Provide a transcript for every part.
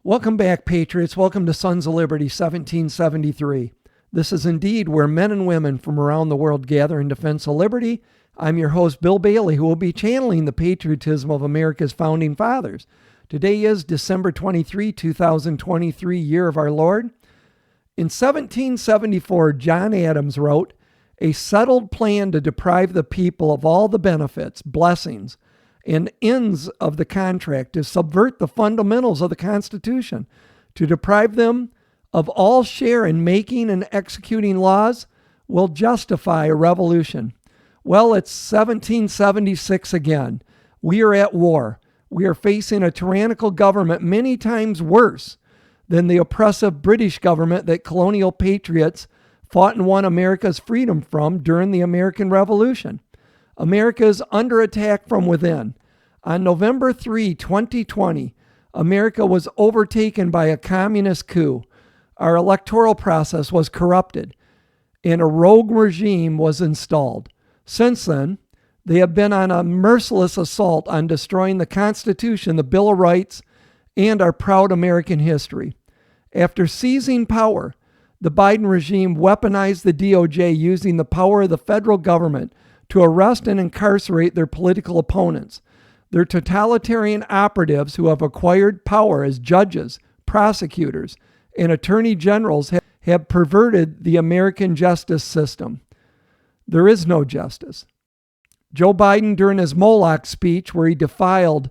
Welcome back, Patriots. Welcome to Sons of Liberty 1773. This is indeed where men and women from around the world gather in defense of liberty. I'm your host, Bill Bailey, who will be channeling the patriotism of America's founding fathers. Today is December 23, 2023, year of our Lord. In 1774, John Adams wrote, "A settled plan to deprive the people of all the benefits, blessings, and ends of the contract, to subvert the fundamentals of the Constitution, to deprive them of all share in making and executing laws, will justify a revolution." Well, it's 1776 again. We are at war. We are facing a tyrannical government many times worse than the oppressive British government that colonial patriots fought and won America's freedom from during the American Revolution. America is under attack from within. On November 3, 2020, America was overtaken by a communist coup. Our electoral process was corrupted, and a rogue regime was installed. Since then, they have been on a merciless assault on destroying the Constitution, the Bill of Rights, and our proud American history. After seizing power, the Biden regime weaponized the DOJ, using the power of the federal government to arrest and incarcerate their political opponents. Their totalitarian operatives who have acquired power as judges, prosecutors, and attorney generals have perverted the American justice system. There is no justice. Joe Biden, during his Moloch speech where he defiled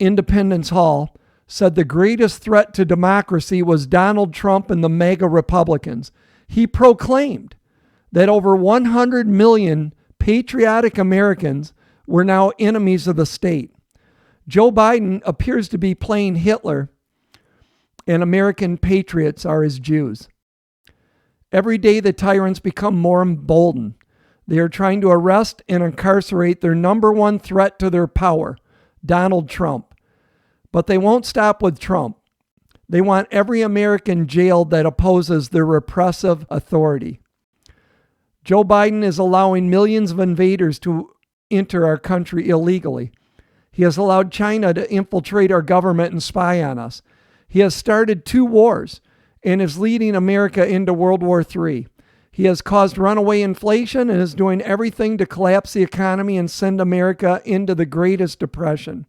Independence Hall, said the greatest threat to democracy was Donald Trump and the MAGA Republicans. He proclaimed that over 100 million patriotic Americans were now enemies of the state. Joe Biden appears to be playing Hitler, and American patriots are his Jews. Every day the tyrants become more emboldened. They are trying to arrest and incarcerate their number one threat to their power, Donald Trump. But they won't stop with Trump. They want every American jailed that opposes their repressive authority. Joe Biden is allowing millions of invaders to enter our country illegally. He has allowed China to infiltrate our government and spy on us. He has started 2 wars and is leading America into World War III. He has caused runaway inflation and is doing everything to collapse the economy and send America into the Greatest Depression.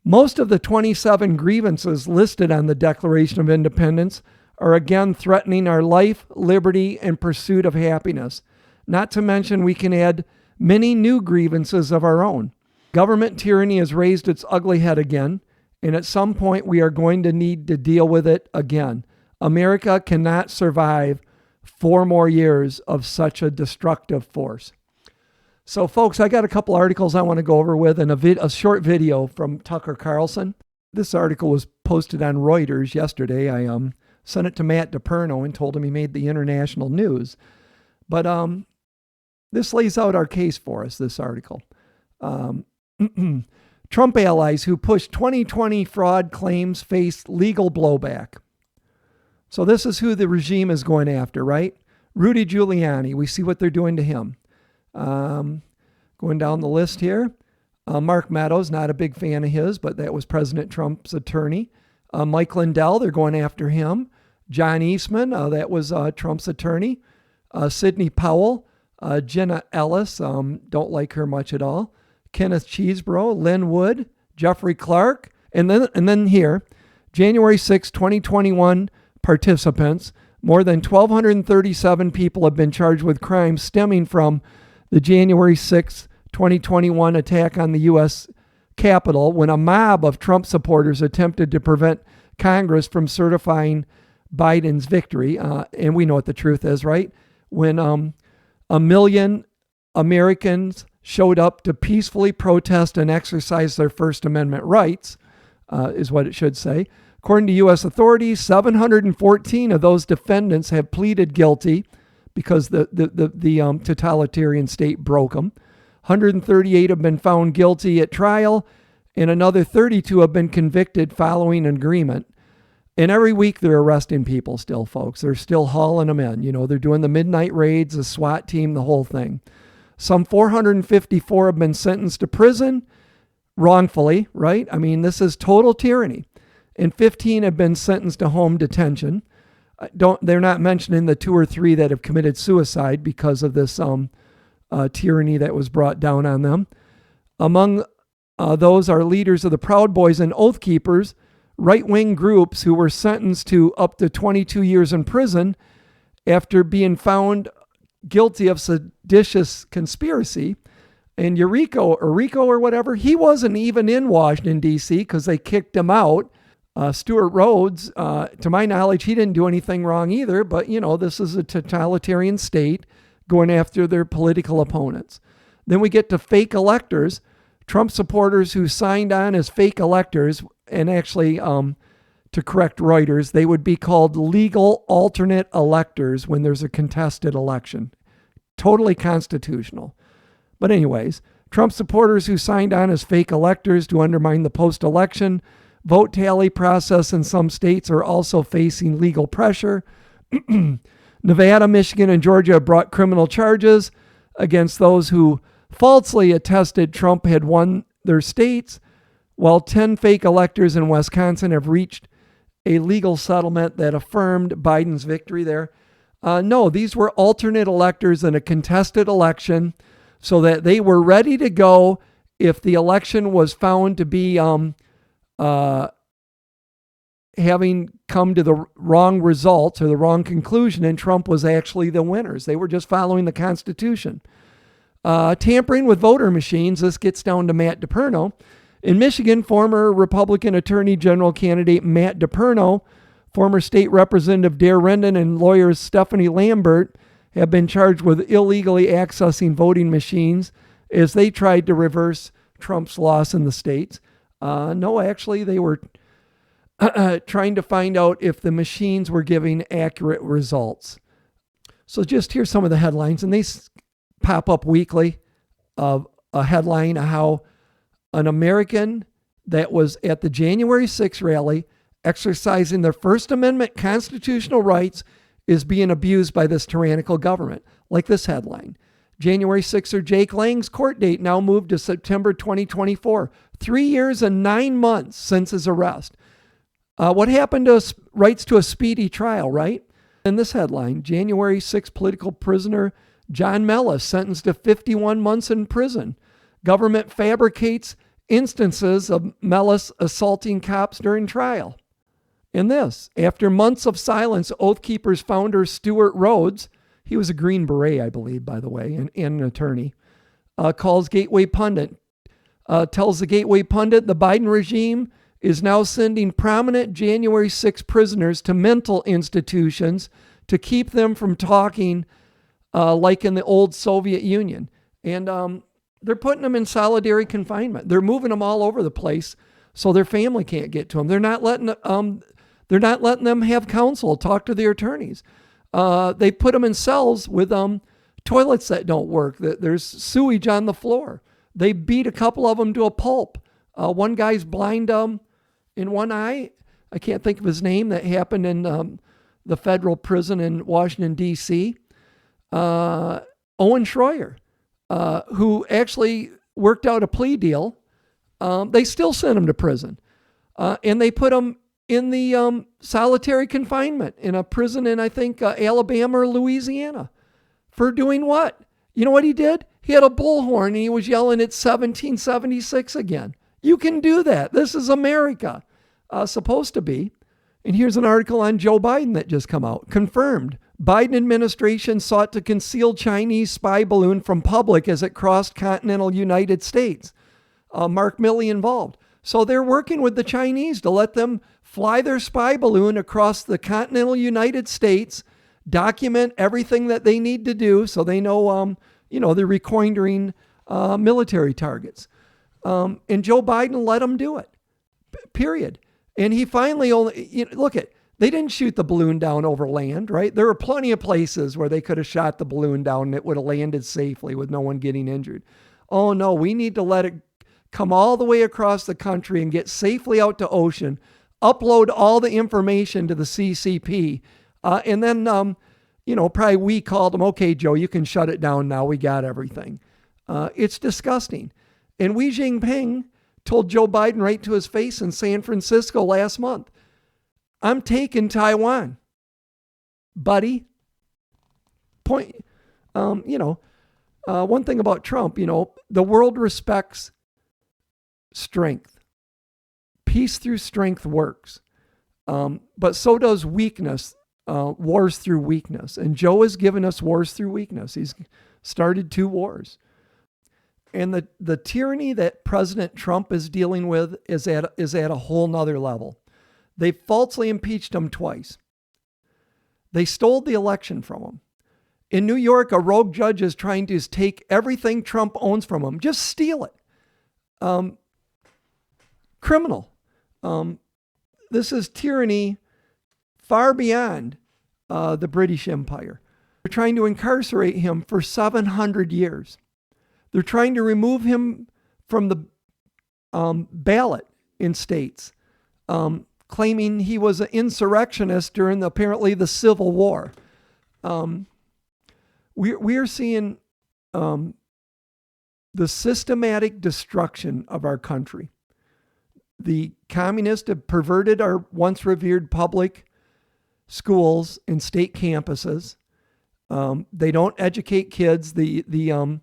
Most of the 27 grievances listed on the Declaration of Independence are again threatening our life, liberty, and pursuit of happiness. Not to mention, we can add many new grievances of our own. Government tyranny has raised its ugly head again, and at some point we are going to need to deal with it again. America cannot survive 4 more years of such a destructive force. So, folks, I got a couple articles I want to go over with, and a short video from Tucker Carlson. This article was posted on Reuters yesterday. I sent it to Matt DePerno and told him he made the international news. But this lays out our case for us, this article. Trump allies who pushed 2020 fraud claims face legal blowback. So this is who the regime is going after, right? Rudy Giuliani. We see what they're doing to him. Going down the list here. Mark Meadows, not a big fan of his, but that was President Trump's attorney. Mike Lindell, they're going after him. John Eastman, that was Trump's attorney. Sidney Powell. Jenna Ellis, don't like her much at all. Kenneth Chesebro, Lynn Wood, Jeffrey Clark, and then here, January 6, 2021 participants. More than 1,237 people have been charged with crimes stemming from the January 6, 2021 attack on the U.S. Capitol, when a mob of Trump supporters attempted to prevent Congress from certifying Biden's victory. And we know what the truth is, right? When 1 million Americans showed up to peacefully protest and exercise their First Amendment rights, is what it should say. According to U.S. authorities, 714 of those defendants have pleaded guilty because the totalitarian state broke them. 138 have been found guilty at trial, and another 32 have been convicted following an agreement. And every week they're arresting people still, folks. They're still hauling them in. You know, they're doing the midnight raids, the SWAT team, the whole thing. Some 454 have been sentenced to prison wrongfully, right? I mean, this is total tyranny. and 15 have been sentenced to home detention. They're not mentioning the 2 or 3 that have committed suicide because of this tyranny that was brought down on them. Among those are leaders of the Proud Boys and Oath Keepers, right-wing groups who were sentenced to up to 22 years in prison after being found guilty of seditious conspiracy. And Rico or whatever, he wasn't even in Washington, D.C. because they kicked him out. Stuart Rhodes, to my knowledge, he didn't do anything wrong either, but, this is a totalitarian state going after their political opponents. Then we get to fake electors, Trump supporters who signed on as fake electors, and actually, to correct Reuters, they would be called legal alternate electors when there's a contested election. Totally constitutional. But anyways, Trump supporters who signed on as fake electors to undermine the post-election vote tally process in some states are also facing legal pressure. Nevada, Michigan, and Georgia have brought criminal charges against those who falsely attested Trump had won their states, while 10 fake electors in Wisconsin have reached a legal settlement that affirmed Biden's victory there. No, these were alternate electors in a contested election so that they were ready to go if the election was found to be having come to the wrong results or the wrong conclusion, and Trump was actually the winners. They were just following the Constitution. Tampering with voter machines, this gets down to Matt DePerno. In Michigan, former Republican Attorney General candidate Matt DePerno, former State Representative Dare Rendon, and lawyers Stephanie Lambert have been charged with illegally accessing voting machines as they tried to reverse Trump's loss in the states. No, actually, they were trying to find out if the machines were giving accurate results. So just here's some of the headlines, and they pop up weekly of a headline of how an American that was at the January 6th rally exercising their First Amendment constitutional rights is being abused by this tyrannical government. Like this headline, January 6th, Jake Lang's court date now moved to September 2024, 3 years and 9 months since his arrest. What happened to rights to a speedy trial, right? In this headline, January 6th political prisoner John Mellis sentenced to 51 months in prison. Government fabricates instances of Mellis assaulting cops during trial. In this, after months of silence, Oath Keepers founder Stuart Rhodes, he was a Green Beret, I believe, by the way, and an attorney, tells the Gateway Pundit, the Biden regime is now sending prominent January 6 prisoners to mental institutions to keep them from talking like in the old Soviet Union. And they're putting them in solitary confinement. They're moving them all over the place so their family can't get to them. They're not letting them have counsel, talk to their attorneys. They put them in cells with toilets that don't work. There's sewage on the floor. They beat a couple of them to a pulp. One guy's blind in one eye. I can't think of his name. That happened in the federal prison in Washington, D.C. Owen Schroyer, who actually worked out a plea deal. They still sent him to prison. And they put him in the solitary confinement in a prison in, I think, Alabama or Louisiana. For doing what? You know what he did? He had a bullhorn and he was yelling, "It's 1776 again." You can do that. This is America. Supposed to be. And here's an article on Joe Biden that just come out. Confirmed. Biden administration sought to conceal Chinese spy balloon from public as it crossed continental United States. Mark Milley involved. So they're working with the Chinese to let them fly their spy balloon across the continental United States, document everything that they need to do so they know, they're recoindering military targets. And Joe Biden let them do it, period. And he finally they didn't shoot the balloon down over land, right? There were plenty of places where they could have shot the balloon down and it would have landed safely with no one getting injured. Oh no, we need to let it come all the way across the country and get safely out to ocean, upload all the information to the CCP. And then, probably we called them, "Okay, Joe, you can shut it down now. We got everything." It's disgusting. And Xi Jinping told Joe Biden right to his face in San Francisco last month, I'm taking Taiwan. Buddy. One thing about Trump, the world respects strength. Peace through strength works. But so does weakness, wars through weakness. And Joe has given us wars through weakness. He's started 2 wars. And the tyranny that President Trump is dealing with is at a whole nother level. They falsely impeached him twice. They stole the election from him. In New York, a rogue judge is trying to take everything Trump owns from him. Just steal it. Criminal. This is tyranny far beyond the British Empire. They're trying to incarcerate him for 700 years. They're trying to remove him from the ballot in states, claiming he was an insurrectionist during apparently the Civil War. We are seeing the systematic destruction of our country. The communists have perverted our once revered public schools and state campuses. They don't educate kids. The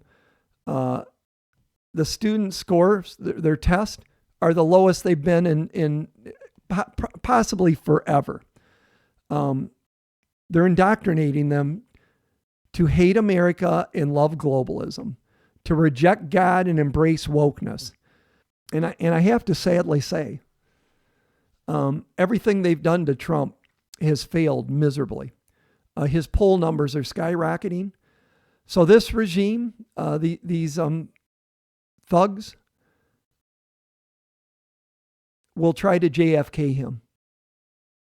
student scores, their tests, are the lowest they've been in possibly forever. They're indoctrinating them to hate America and love globalism, to reject God and embrace wokeness. And I have to sadly say, everything they've done to Trump has failed miserably. His poll numbers are skyrocketing. So this regime, these thugs, will try to JFK him.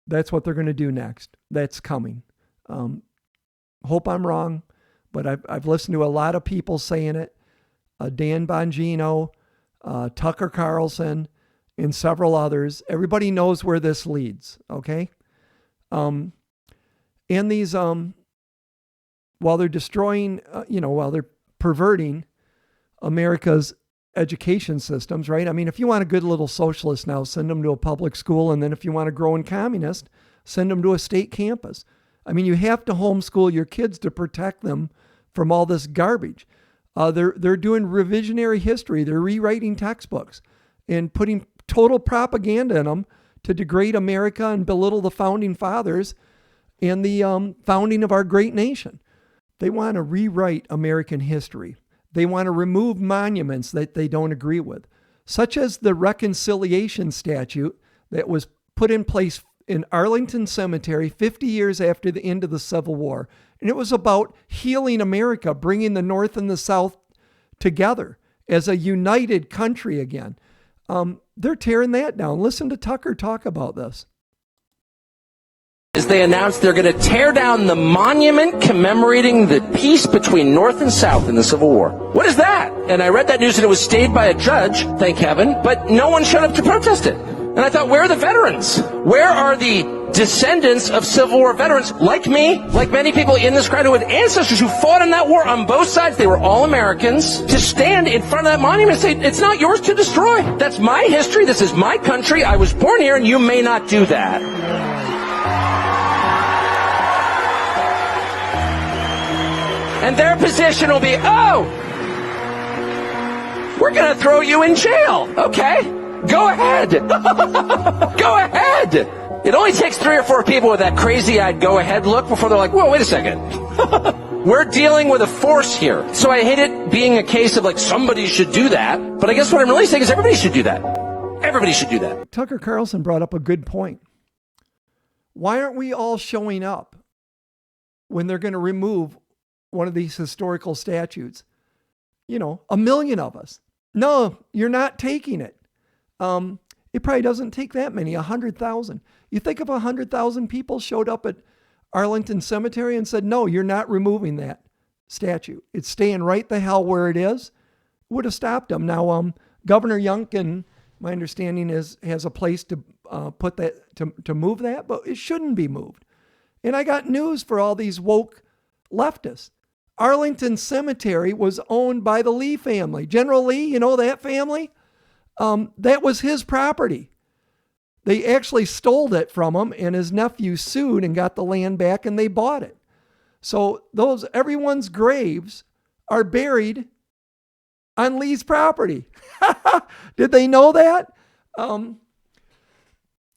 That's what they're going to do next. That's coming. Hope I'm wrong, but I've listened to a lot of people saying it. Dan Bongino, Tucker Carlson, and several others. Everybody knows where this leads, okay? And these, while they're destroying, while they're perverting America's education systems, right? I mean, if you want a good little socialist now, send them to a public school. And then if you want to grow in communist, send them to a state campus. I mean, you have to homeschool your kids to protect them from all this garbage. They're doing revisionary history. They're rewriting textbooks and putting total propaganda in them to degrade America and belittle the founding fathers and the founding of our great nation. They want to rewrite American history. They want to remove monuments that they don't agree with, such as the reconciliation statute that was put in place in Arlington Cemetery 50 years after the end of the Civil War. And it was about healing America, bringing the North and the South together as a united country again. They're tearing that down. Listen to Tucker talk about this. As they announced they're going to tear down the monument commemorating the peace between North and South in the Civil War. What is that? And I read that news and it was stayed by a judge, thank heaven, but no one showed up to protest it. And I thought, where are the veterans? Where are the descendants of Civil War veterans like me, like many people in this crowd who had ancestors who fought in that war on both sides? They were all Americans. To stand in front of that monument and say, it's not yours to destroy. That's my history. This is my country. I was born here and you may not do that. And their position will be, oh, we're going to throw you in jail. Okay, go ahead. Go ahead. It only takes 3 or 4 people with that crazy-eyed go-ahead look before they're like, whoa, wait a second. We're dealing with a force here. So I hate it being a case of like somebody should do that. But I guess what I'm really saying is everybody should do that. Everybody should do that. Tucker Carlson brought up a good point. Why aren't we all showing up when they're going to remove one of these historical statutes? 1 million of us. No, you're not taking it. It probably doesn't take that many, 100,000. You think if 100,000 people showed up at Arlington Cemetery and said, no, you're not removing that statue. It's staying right the hell where it is, would have stopped them. Now, Governor Youngkin, my understanding is, has a place to put that, to move that, but it shouldn't be moved. And I got news for all these woke leftists. Arlington Cemetery was owned by the Lee family. General Lee, you know that family? That was his property. They actually stole it from him, and his nephew sued and got the land back, and they bought it. So everyone's graves are buried on Lee's property. Did they know that?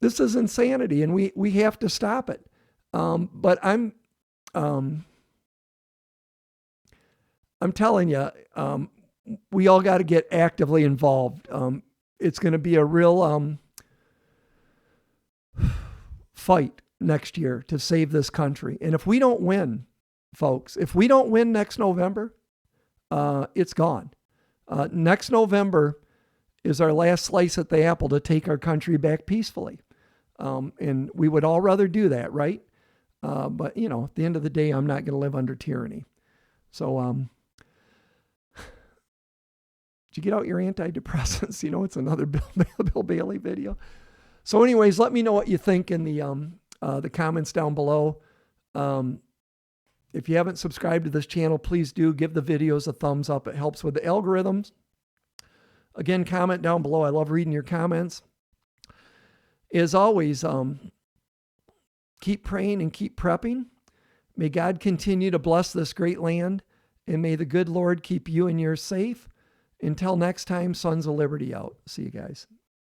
This is insanity, and we have to stop it. But I'm telling you, we all got to get actively involved. It's going to be a real fight next year to save this country. And if we don't win, folks, if we don't win next November, it's gone. Next November is our last slice at the apple to take our country back peacefully. And we would all rather do that, right? But, at the end of the day, I'm not going to live under tyranny. So, did you get out your antidepressants? It's another Bill Bailey video. So anyways, let me know what you think in the comments down below. If you haven't subscribed to this channel, please do give the videos a thumbs up. It helps with the algorithms. Again, comment down below. I love reading your comments. As always, keep praying and keep prepping. May God continue to bless this great land, and may the good Lord keep you and yours safe. Until next time, Sons of Liberty out. See you guys.